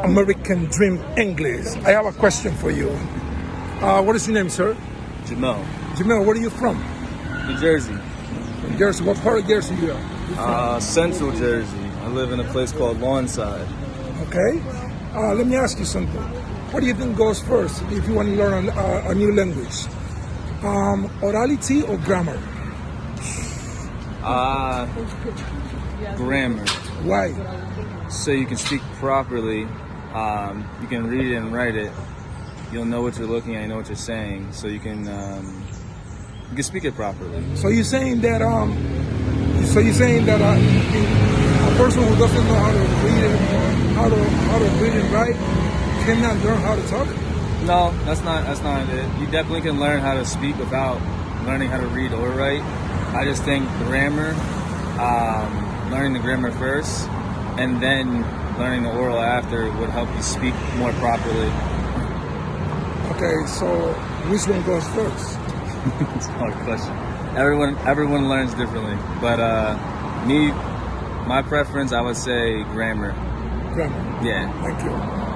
American Dream English. I have a question for you. What is your name, sir? Jamel. Jamel, where are you from? New Jersey. New Jersey. What part of Jersey you are? Central Jersey. I live in a place called Lawnside. Okay. Let me ask you something. What do you think goes first if you want to learn a new language? Orality or grammar? Grammar. Why? So you can speak properly. You can read it and write it. You'll know what you're looking at. You know what you're saying. So you can speak it properly. So you're saying that a person who doesn't know how to read it, how to read and write, cannot learn how to talk? No, that's not it. You definitely can learn how to speak without learning how to read or write. I just think grammar, learning the grammar first, and then learning the oral after would help you speak more properly. Okay, so which one goes first? It's a hard question. Everyone learns differently, but my preference, I would say grammar. Grammar. Yeah. Thank you.